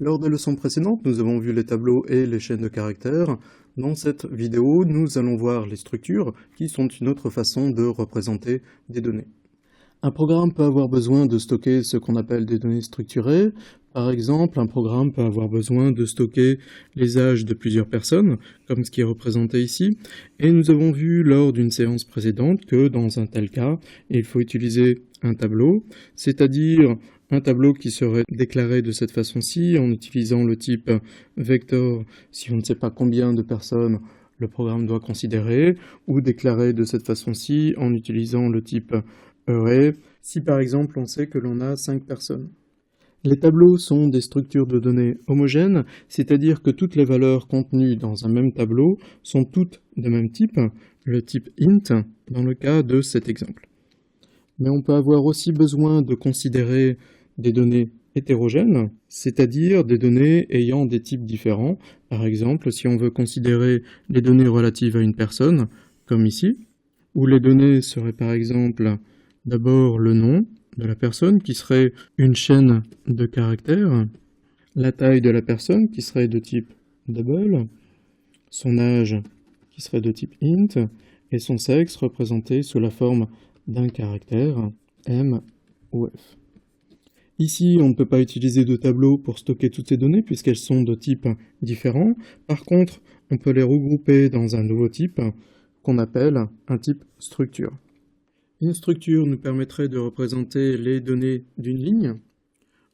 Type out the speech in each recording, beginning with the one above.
Lors des leçons précédentes, nous avons vu les tableaux et les chaînes de caractères. Dans cette vidéo, nous allons voir les structures, qui sont une autre façon de représenter des données. Un programme peut avoir besoin de stocker ce qu'on appelle des données structurées. Par exemple, un programme peut avoir besoin de stocker les âges de plusieurs personnes, comme ce qui est représenté ici. Et nous avons vu lors d'une séance précédente que dans un tel cas, il faut utiliser un tableau, c'est-à-dire un tableau qui serait déclaré de cette façon-ci en utilisant le type vector si on ne sait pas combien de personnes le programme doit considérer, ou déclaré de cette façon-ci en utilisant le type array si par exemple on sait que l'on a 5 personnes. Les tableaux sont des structures de données homogènes, c'est-à-dire que toutes les valeurs contenues dans un même tableau sont toutes de même type, le type int dans le cas de cet exemple. Mais on peut avoir aussi besoin de considérer des données hétérogènes, c'est-à-dire des données ayant des types différents. Par exemple, si on veut considérer les données relatives à une personne, comme ici, où les données seraient par exemple d'abord le nom de la personne, qui serait une chaîne de caractères, la taille de la personne, qui serait de type double, son âge, qui serait de type int, et son sexe représenté sous la forme d'un caractère, M ou F. Ici, on ne peut pas utiliser de tableau pour stocker toutes ces données puisqu'elles sont de types différents. Par contre, on peut les regrouper dans un nouveau type qu'on appelle un type structure. Une structure nous permettrait de représenter les données d'une ligne.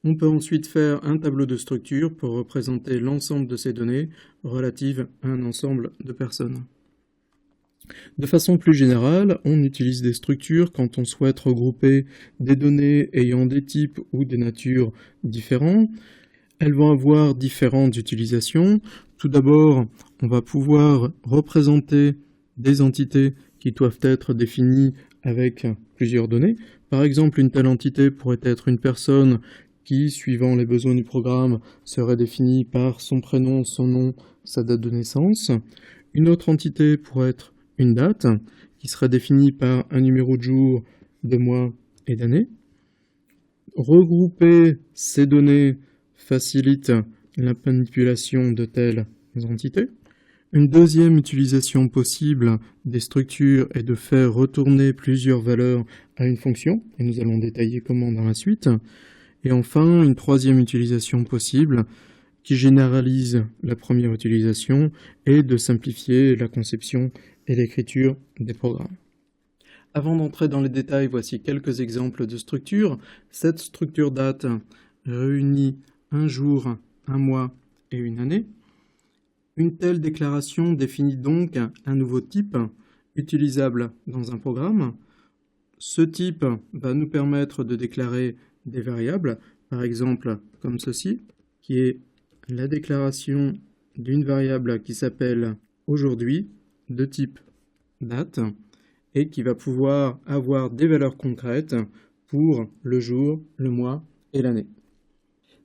On peut ensuite faire un tableau de structure pour représenter l'ensemble de ces données relatives à un ensemble de personnes. De façon plus générale, on utilise des structures quand on souhaite regrouper des données ayant des types ou des natures différents. Elles vont avoir différentes utilisations. Tout d'abord, on va pouvoir représenter des entités qui doivent être définies avec plusieurs données. Par exemple, une telle entité pourrait être une personne qui, suivant les besoins du programme, serait définie par son prénom, son nom, sa date de naissance. Une autre entité pourrait être une date, qui serait définie par un numéro de jour, de mois et d'année. Regrouper ces données facilite la manipulation de telles entités. Une deuxième utilisation possible des structures est de faire retourner plusieurs valeurs à une fonction, et nous allons détailler comment dans la suite. Et enfin, une troisième utilisation possible, qui généralise la première utilisation, est de simplifier la conception et l'écriture des programmes. Avant d'entrer dans les détails, voici quelques exemples de structures. Cette structure date réunit un jour, un mois et une année. Une telle déclaration définit donc un nouveau type utilisable dans un programme. Ce type va nous permettre de déclarer des variables, par exemple comme ceci, qui est la déclaration d'une variable qui s'appelle aujourd'hui, de type date, et qui va pouvoir avoir des valeurs concrètes pour le jour, le mois et l'année.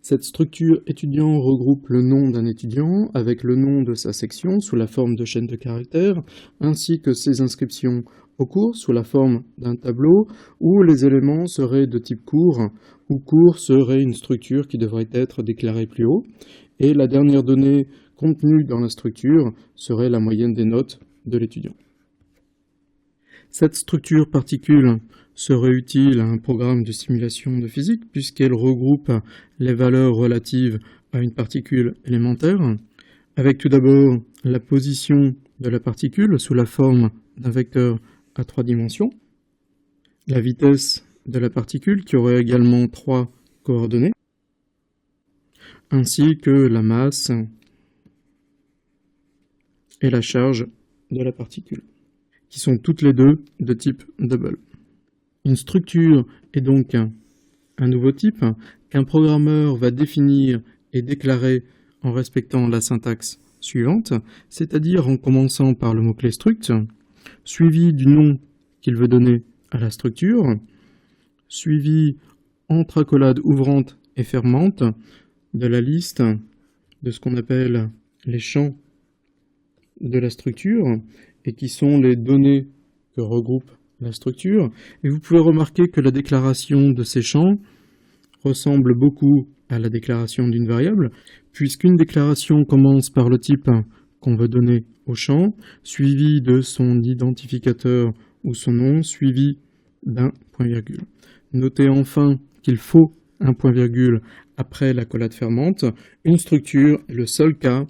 Cette structure étudiant regroupe le nom d'un étudiant avec le nom de sa section sous la forme de chaîne de caractères, ainsi que ses inscriptions au cours sous la forme d'un tableau où les éléments seraient de type cours, où cours serait une structure qui devrait être déclarée plus haut, et la dernière donnée contenue dans la structure serait la moyenne des notes de l'étudiant. Cette structure particule serait utile à un programme de simulation de physique puisqu'elle regroupe les valeurs relatives à une particule élémentaire, avec tout d'abord la position de la particule sous la forme d'un vecteur à 3 dimensions, la vitesse de la particule qui aurait également 3 coordonnées, ainsi que la masse et la charge de la particule, qui sont toutes les deux de type double. Une structure est donc un nouveau type qu'un programmeur va définir et déclarer en respectant la syntaxe suivante, c'est-à-dire en commençant par le mot-clé struct, suivi du nom qu'il veut donner à la structure, suivi entre accolades ouvrantes et fermantes de la liste de ce qu'on appelle les champs de la structure et qui sont les données que regroupe la structure. Et vous pouvez remarquer que la déclaration de ces champs ressemble beaucoup à la déclaration d'une variable, puisqu'une déclaration commence par le type qu'on veut donner au champ, suivi de son identificateur ou son nom, suivi d'un point-virgule. Notez enfin qu'il faut un point-virgule après l'accolade fermante. Une structure est le seul cas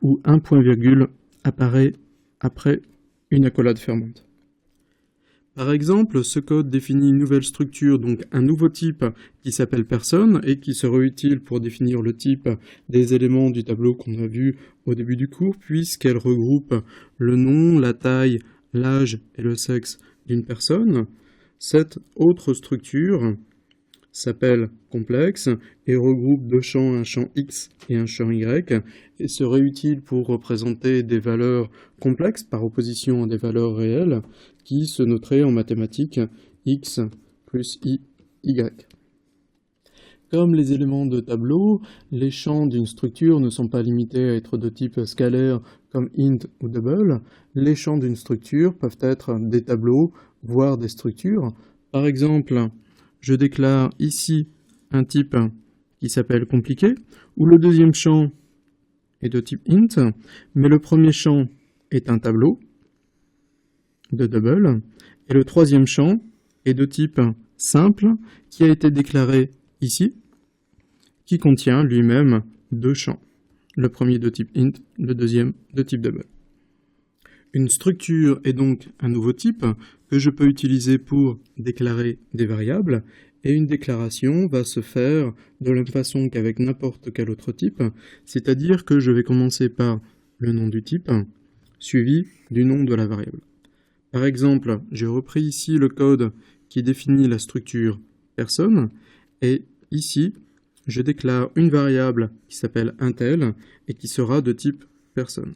où un point-virgule apparaît après une accolade fermante. Par exemple, ce code définit une nouvelle structure, donc un nouveau type qui s'appelle personne et qui sera utile pour définir le type des éléments du tableau qu'on a vu au début du cours, puisqu'elle regroupe le nom, la taille, l'âge et le sexe d'une personne. Cette autre structure s'appelle complexe et regroupe deux champs, un champ X et un champ Y, et serait utile pour représenter des valeurs complexes par opposition à des valeurs réelles qui se noteraient en mathématiques X plus Y. Comme les éléments de tableau, les champs d'une structure ne sont pas limités à être de type scalaire comme int ou double. Les champs d'une structure peuvent être des tableaux, voire des structures. Par exemple, je déclare ici un type qui s'appelle compliqué, où le deuxième champ est de type int, mais le premier champ est un tableau de double, et le troisième champ est de type simple, qui a été déclaré ici, qui contient lui-même deux champs. Le premier de type int, le deuxième de type double. Une structure est donc un nouveau type que je peux utiliser pour déclarer des variables, et une déclaration va se faire de la même façon qu'avec n'importe quel autre type, c'est-à-dire que je vais commencer par le nom du type, suivi du nom de la variable. Par exemple, j'ai repris ici le code qui définit la structure personne, et ici, je déclare une variable qui s'appelle intel et qui sera de type personne.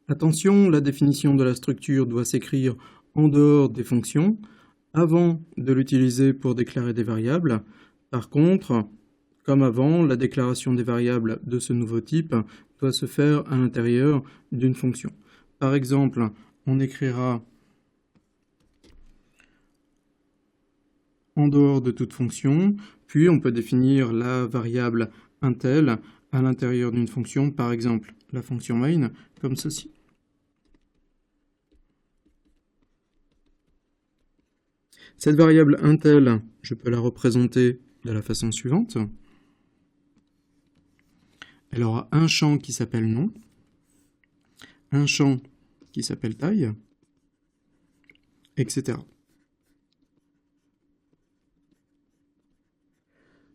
Attention, la définition de la structure doit s'écrire en dehors des fonctions, avant de l'utiliser pour déclarer des variables. Par contre, comme avant, la déclaration des variables de ce nouveau type doit se faire à l'intérieur d'une fonction. Par exemple, on écrira en dehors de toute fonction, puis on peut définir la variable intel à l'intérieur d'une fonction, par exemple la fonction main, comme ceci. Cette variable intel, je peux la représenter de la façon suivante. Elle aura un champ qui s'appelle nom, un champ qui s'appelle taille, etc.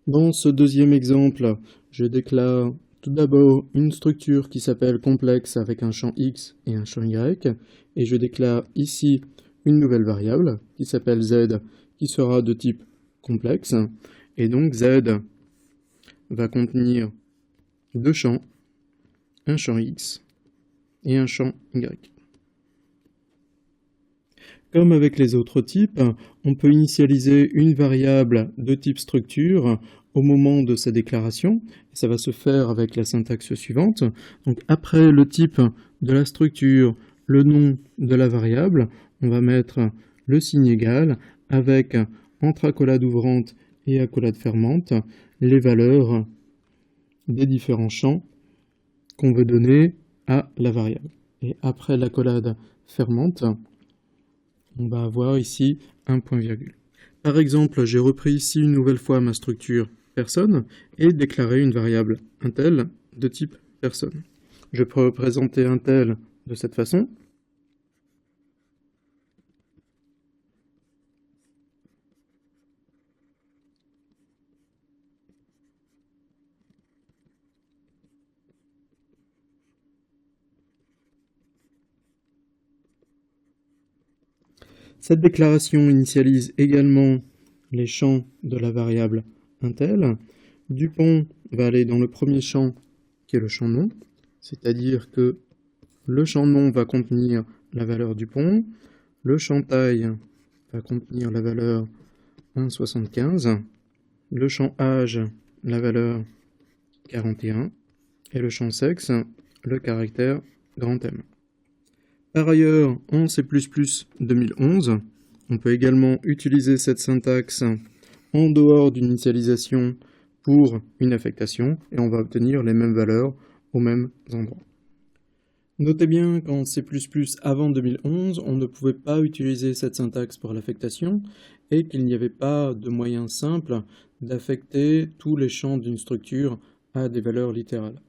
Dans ce deuxième exemple, je déclare tout d'abord une structure qui s'appelle complexe avec un champ X et un champ Y, et je déclare ici une nouvelle variable qui s'appelle Z, qui sera de type complexe, et donc Z va contenir deux champs, un champ X et un champ Y. Comme avec les autres types, on peut initialiser une variable de type structure au moment de sa déclaration. Ça va se faire avec la syntaxe suivante. Donc après le type de la structure, le nom de la variable, on va mettre le signe égal avec, entre accolade ouvrante et accolade fermante, les valeurs des différents champs qu'on veut donner à la variable. Et après l'accolade fermante, on va avoir ici un point-virgule. Par exemple, j'ai repris ici une nouvelle fois ma structure personne et déclaré une variable intel de type personne. Je peux représenter intel de cette façon. Cette déclaration initialise également les champs de la variable intel. Dupont va aller dans le premier champ qui est le champ nom, c'est-à-dire que le champ nom va contenir la valeur Dupont, le champ taille va contenir la valeur 1,75, le champ âge la valeur 41 et le champ sexe le caractère grand M. Par ailleurs, en C++ 2011, on peut également utiliser cette syntaxe en dehors d'une initialisation pour une affectation et on va obtenir les mêmes valeurs aux mêmes endroits. Notez bien qu'en C++ avant 2011, on ne pouvait pas utiliser cette syntaxe pour l'affectation et qu'il n'y avait pas de moyen simple d'affecter tous les champs d'une structure à des valeurs littérales.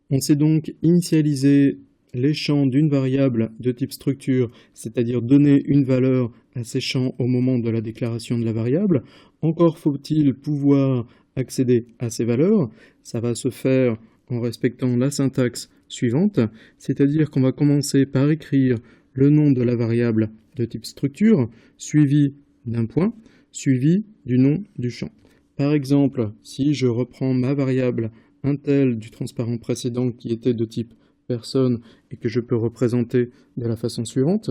On sait donc initialiser les champs d'une variable de type structure, c'est-à-dire donner une valeur à ces champs au moment de la déclaration de la variable. Encore faut-il pouvoir accéder à ces valeurs. Ça va se faire en respectant la syntaxe suivante, c'est-à-dire qu'on va commencer par écrire le nom de la variable de type structure, suivi d'un point, suivi du nom du champ. Par exemple, si je reprends ma variable intel du transparent précédent qui était de type personne et que je peux représenter de la façon suivante,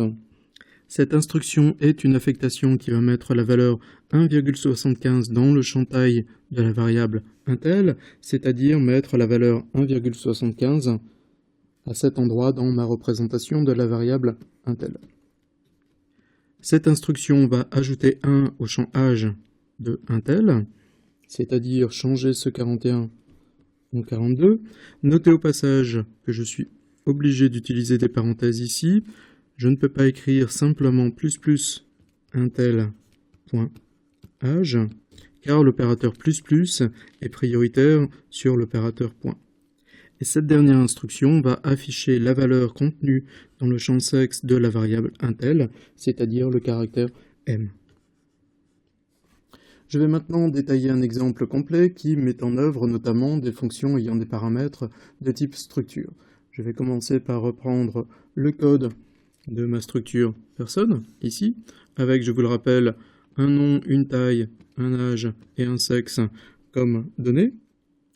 cette instruction est une affectation qui va mettre la valeur 1,75 dans le champ taille de la variable intel, c'est-à-dire mettre la valeur 1,75 à cet endroit dans ma représentation de la variable intel. Cette instruction va ajouter 1 au champ âge de intel, c'est-à-dire changer ce 41 en 42. Notez au passage que je suis obligé d'utiliser des parenthèses ici. Je ne peux pas écrire simplement ++ intel.âge, car l'opérateur ++ est prioritaire sur l'opérateur point. Et cette dernière instruction va afficher la valeur contenue dans le champ sexe de la variable intel, c'est-à-dire le caractère m. Je vais maintenant détailler un exemple complet qui met en œuvre notamment des fonctions ayant des paramètres de type structure. Je vais commencer par reprendre le code de ma structure personne, ici, avec, je vous le rappelle, un nom, une taille, un âge et un sexe comme données.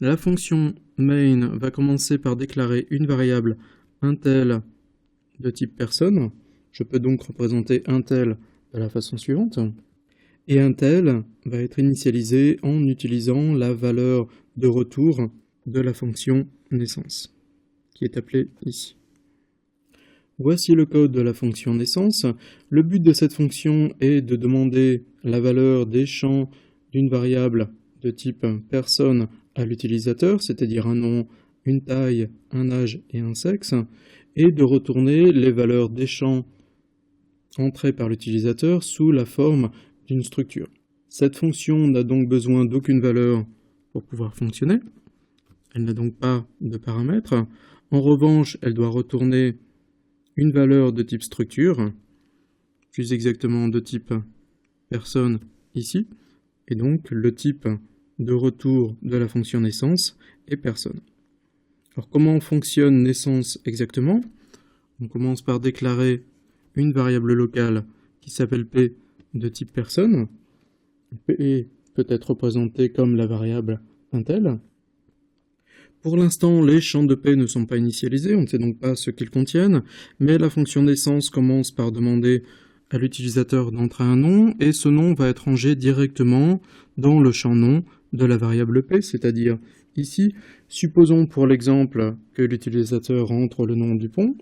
La fonction main va commencer par déclarer une variable intel de type personne. Je peux donc représenter intel de la façon suivante. Et intel va être initialisé en utilisant la valeur de retour de la fonction naissance, qui est appelée ici. Voici le code de la fonction naissance. Le but de cette fonction est de demander la valeur des champs d'une variable de type personne à l'utilisateur, c'est-à-dire un nom, une taille, un âge et un sexe, et de retourner les valeurs des champs entrés par l'utilisateur sous la forme d'une structure. Cette fonction n'a donc besoin d'aucune valeur pour pouvoir fonctionner. Elle n'a donc pas de paramètres. En revanche, elle doit retourner une valeur de type structure, plus exactement de type personne ici, et donc le type de retour de la fonction naissance est personne. Alors comment fonctionne naissance exactement? On commence par déclarer une variable locale qui s'appelle p de type personne. P peut être représenté comme la variable intel. Pour l'instant, les champs de P ne sont pas initialisés, on ne sait donc pas ce qu'ils contiennent, mais la fonction naissance commence par demander à l'utilisateur d'entrer un nom, et ce nom va être rangé directement dans le champ nom de la variable P, c'est-à-dire ici. Supposons pour l'exemple que l'utilisateur entre le nom du pont.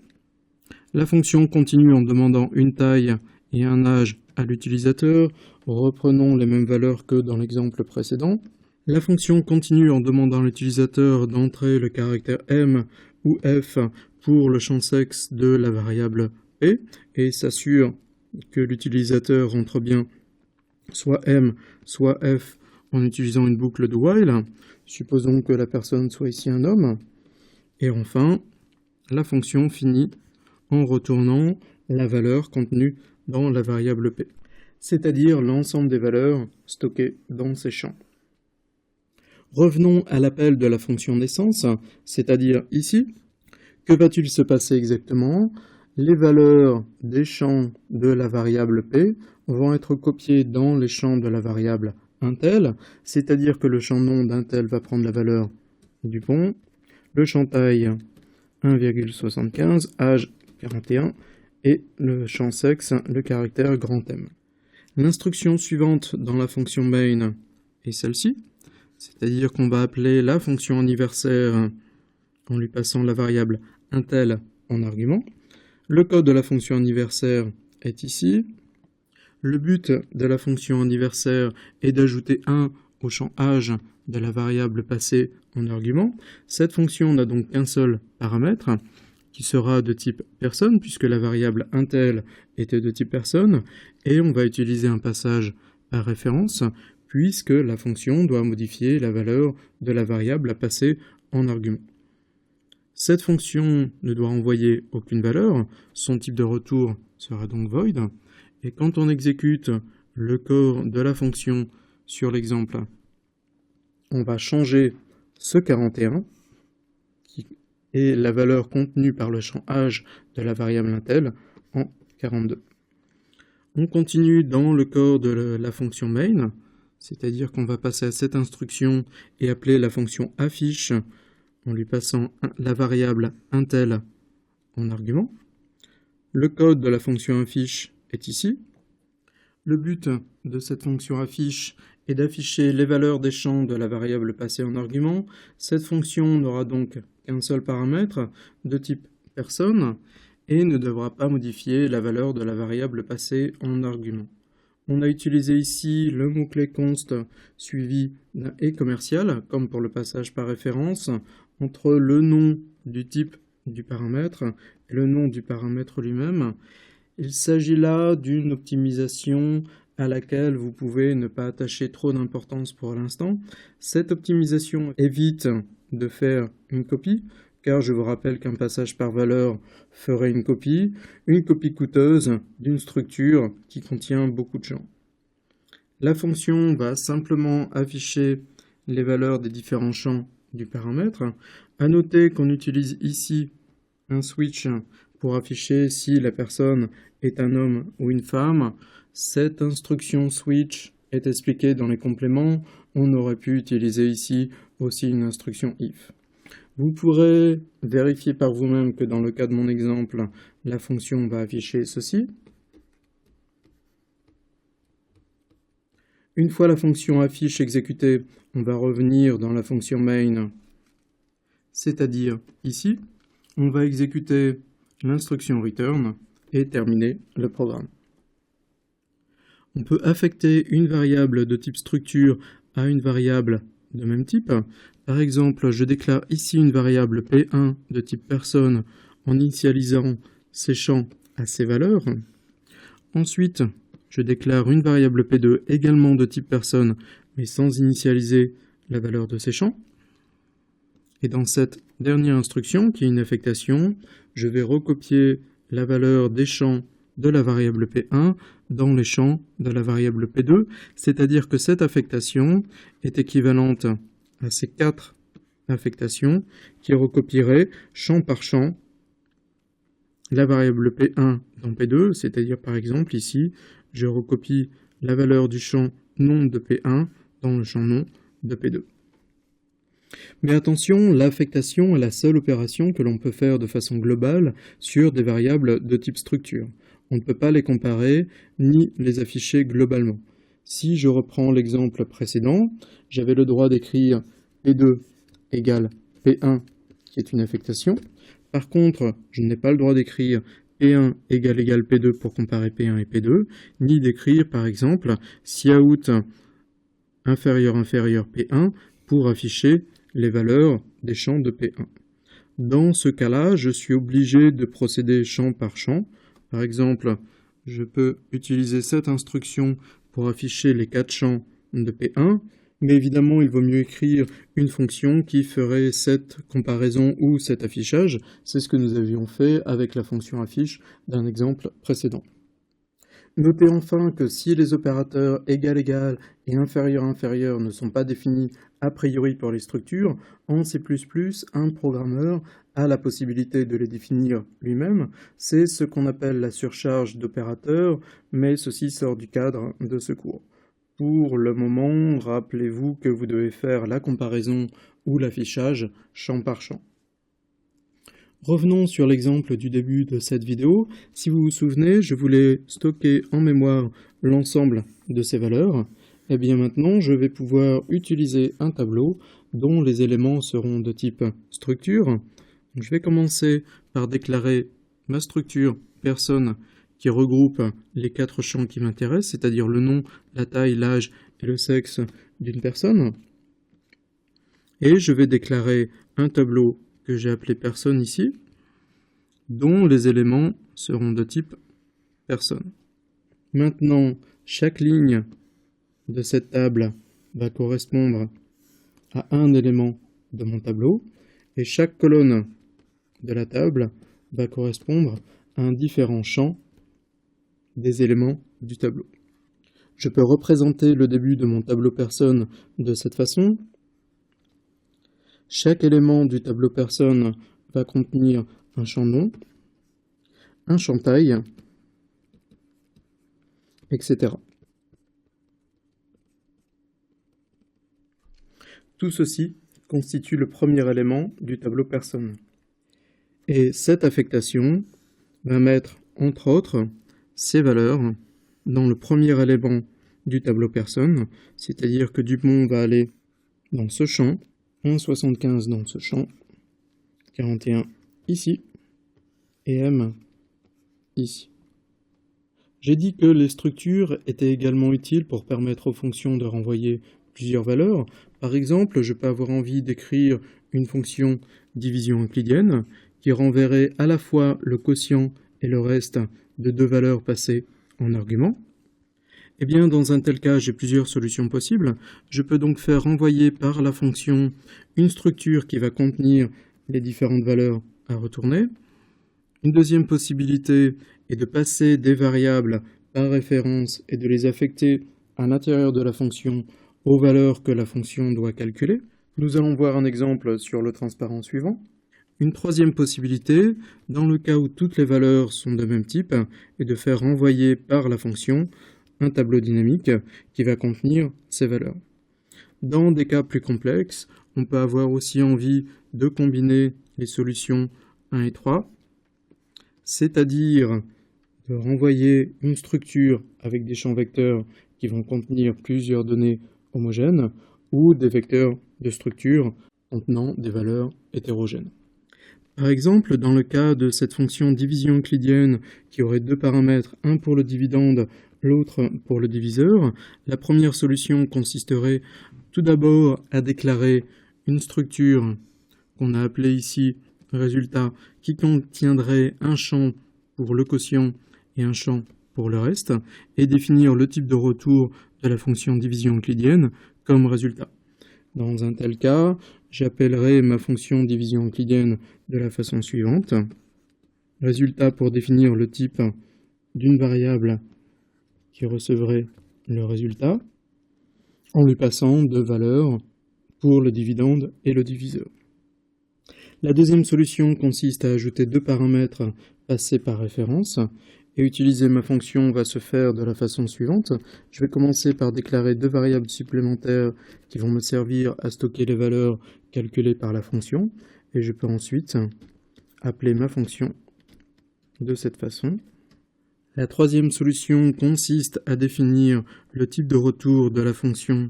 La fonction continue en demandant une taille et un âge à l'utilisateur. Reprenons les mêmes valeurs que dans l'exemple précédent. La fonction continue en demandant à l'utilisateur d'entrer le caractère m ou f pour le champ sexe de la variable p et s'assure que l'utilisateur entre bien soit m, soit f en utilisant une boucle de while. Supposons que la personne soit ici un homme. Et enfin, la fonction finit en retournant la valeur contenue dans la variable p, c'est-à-dire l'ensemble des valeurs stockées dans ces champs. Revenons à l'appel de la fonction naissance, c'est-à-dire ici. Que va-t-il se passer exactement? Les valeurs des champs de la variable p vont être copiées dans les champs de la variable intel, c'est-à-dire que le champ nom d'intel va prendre la valeur du pont, le champ taille 1,75, âge 41 et le champ sexe, le caractère grand M. L'instruction suivante dans la fonction main est celle-ci, c'est-à-dire qu'on va appeler la fonction anniversaire en lui passant la variable intel en argument. Le code de la fonction anniversaire est ici. Le but de la fonction anniversaire est d'ajouter 1 au champ âge de la variable passée en argument. Cette fonction n'a donc qu'un seul paramètre, qui sera de type personne, puisque la variable intel était de type personne, et on va utiliser un passage par référence, puisque la fonction doit modifier la valeur de la variable à passer en argument. Cette fonction ne doit envoyer aucune valeur, son type de retour sera donc void, et quand on exécute le corps de la fonction sur l'exemple, on va changer ce 41, qui est la valeur contenue par le champ âge de la variable intel, en 42. On continue dans le corps de la fonction main, c'est-à-dire qu'on va passer à cette instruction et appeler la fonction affiche en lui passant la variable intel en argument. Le code de la fonction affiche est ici. Le but de cette fonction affiche est d'afficher les valeurs des champs de la variable passée en argument. Cette fonction n'aura donc qu'un seul paramètre de type personne et ne devra pas modifier la valeur de la variable passée en argument. On a utilisé ici le mot-clé const suivi d'un et commercial, comme pour le passage par référence, entre le nom du type du paramètre et le nom du paramètre lui-même. Il s'agit là d'une optimisation à laquelle vous pouvez ne pas attacher trop d'importance pour l'instant. Cette optimisation évite de faire une copie, car je vous rappelle qu'un passage par valeur ferait une copie coûteuse d'une structure qui contient beaucoup de champs. La fonction va simplement afficher les valeurs des différents champs du paramètre. À noter qu'on utilise ici un switch pour afficher si la personne est un homme ou une femme. Cette instruction switch est expliquée dans les compléments. On aurait pu utiliser ici aussi une instruction if. Vous pourrez vérifier par vous-même que dans le cas de mon exemple, la fonction va afficher ceci. Une fois la fonction affiche exécutée, on va revenir dans la fonction main, c'est-à-dire ici. On va exécuter l'instruction return et terminer le programme. On peut affecter une variable de type structure à une variable de même type. Par exemple, je déclare ici une variable P1 de type personne en initialisant ces champs à ces valeurs. Ensuite, je déclare une variable P2 également de type personne, mais sans initialiser la valeur de ces champs. Et dans cette dernière instruction, qui est une affectation, je vais recopier la valeur des champs de la variable P1 dans les champs de la variable P2, c'est-à-dire que cette affectation est équivalente à ces 4 affectations qui recopieraient champ par champ la variable P1 dans P2, c'est-à-dire par exemple ici, je recopie la valeur du champ nom de P1 dans le champ nom de P2. Mais attention, l'affectation est la seule opération que l'on peut faire de façon globale sur des variables de type structure. On ne peut pas les comparer ni les afficher globalement. Si je reprends l'exemple précédent, j'avais le droit d'écrire P2 égale P1, qui est une affectation. Par contre, je n'ai pas le droit d'écrire P1 égale P2 pour comparer P1 et P2, ni d'écrire par exemple Cout inférieur P1 pour afficher les valeurs des champs de P1. Dans ce cas-là, je suis obligé de procéder champ par champ. Par exemple, je peux utiliser cette instruction pour afficher les 4 champs de P1, mais évidemment, il vaut mieux écrire une fonction qui ferait cette comparaison ou cet affichage. C'est ce que nous avions fait avec la fonction affiche d'un exemple précédent. Notez enfin que si les opérateurs égal et inférieur ne sont pas définis a priori pour les structures, en C++, un programmeur a la possibilité de les définir lui-même. C'est ce qu'on appelle la surcharge d'opérateurs, mais ceci sort du cadre de ce cours. Pour le moment, rappelez-vous que vous devez faire la comparaison ou l'affichage champ par champ. Revenons sur l'exemple du début de cette vidéo. Si vous vous souvenez, je voulais stocker en mémoire l'ensemble de ces valeurs. Et bien maintenant, je vais pouvoir utiliser un tableau dont les éléments seront de type structure. Je vais commencer par déclarer ma structure personne qui regroupe les 4 champs qui m'intéressent, c'est-à-dire le nom, la taille, l'âge et le sexe d'une personne. Et je vais déclarer un tableau que j'ai appelé personne ici, dont les éléments seront de type personne. Maintenant, chaque ligne de cette table va correspondre à un élément de mon tableau, et chaque colonne de la table va correspondre à un différent champ des éléments du tableau. Je peux représenter le début de mon tableau personne de cette façon. Chaque élément du tableau personne va contenir un champ nom, un champ taille, etc. Tout ceci constitue le premier élément du tableau personne. Et cette affectation va mettre, entre autres, ces valeurs dans le premier élément du tableau personne, c'est-à-dire que Dupont va aller dans ce champ, 1,75 dans ce champ, 41 ici, et M ici. J'ai dit que les structures étaient également utiles pour permettre aux fonctions de renvoyer plusieurs valeurs. Par exemple, je peux avoir envie d'écrire une fonction division euclidienne qui renverrait à la fois le quotient et le reste de deux valeurs passées en argument. Eh bien, dans un tel cas, j'ai plusieurs solutions possibles. Je peux donc faire renvoyer par la fonction une structure qui va contenir les différentes valeurs à retourner. Une deuxième possibilité est de passer des variables par référence et de les affecter à l'intérieur de la fonction aux valeurs que la fonction doit calculer. Nous allons voir un exemple sur le transparent suivant. Une troisième possibilité, dans le cas où toutes les valeurs sont de même type, est de faire renvoyer par la fonction un tableau dynamique qui va contenir ces valeurs. Dans des cas plus complexes, on peut avoir aussi envie de combiner les solutions 1 et 3, c'est-à-dire de renvoyer une structure avec des champs vecteurs qui vont contenir plusieurs données homogènes ou des vecteurs de structure contenant des valeurs hétérogènes. Par exemple, dans le cas de cette fonction division euclidienne qui aurait deux paramètres, un pour le dividende, l'autre pour le diviseur, la première solution consisterait tout d'abord à déclarer une structure qu'on a appelée ici résultat qui contiendrait un champ pour le quotient et un champ pour le reste, et définir le type de retour de la fonction division euclidienne comme résultat. Dans un tel cas, j'appellerai ma fonction division euclidienne de la façon suivante. Résultat pour définir le type d'une variable qui recevrait le résultat, en lui passant deux valeurs pour le dividende et le diviseur. La deuxième solution consiste à ajouter deux paramètres passés par référence, et utiliser ma fonction va se faire de la façon suivante. Je vais commencer par déclarer deux variables supplémentaires qui vont me servir à stocker les valeurs calculées par la fonction, et je peux ensuite appeler ma fonction de cette façon. La troisième solution consiste à définir le type de retour de la fonction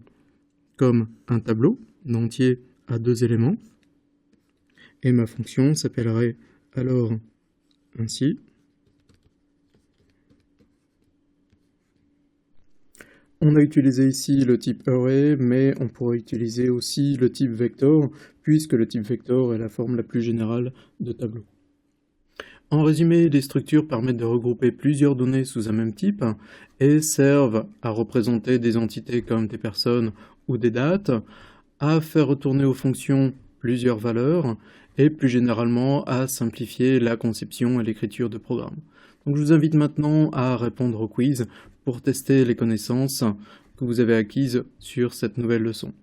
comme un tableau entier à deux éléments, et ma fonction s'appellerait alors ainsi. On a utilisé ici le type array, mais on pourrait utiliser aussi le type vector, puisque le type vector est la forme la plus générale de tableau. En résumé, les structures permettent de regrouper plusieurs données sous un même type et servent à représenter des entités comme des personnes ou des dates, à faire retourner aux fonctions plusieurs valeurs et plus généralement à simplifier la conception et l'écriture de programmes. Donc je vous invite maintenant à répondre au quiz pour tester les connaissances que vous avez acquises sur cette nouvelle leçon.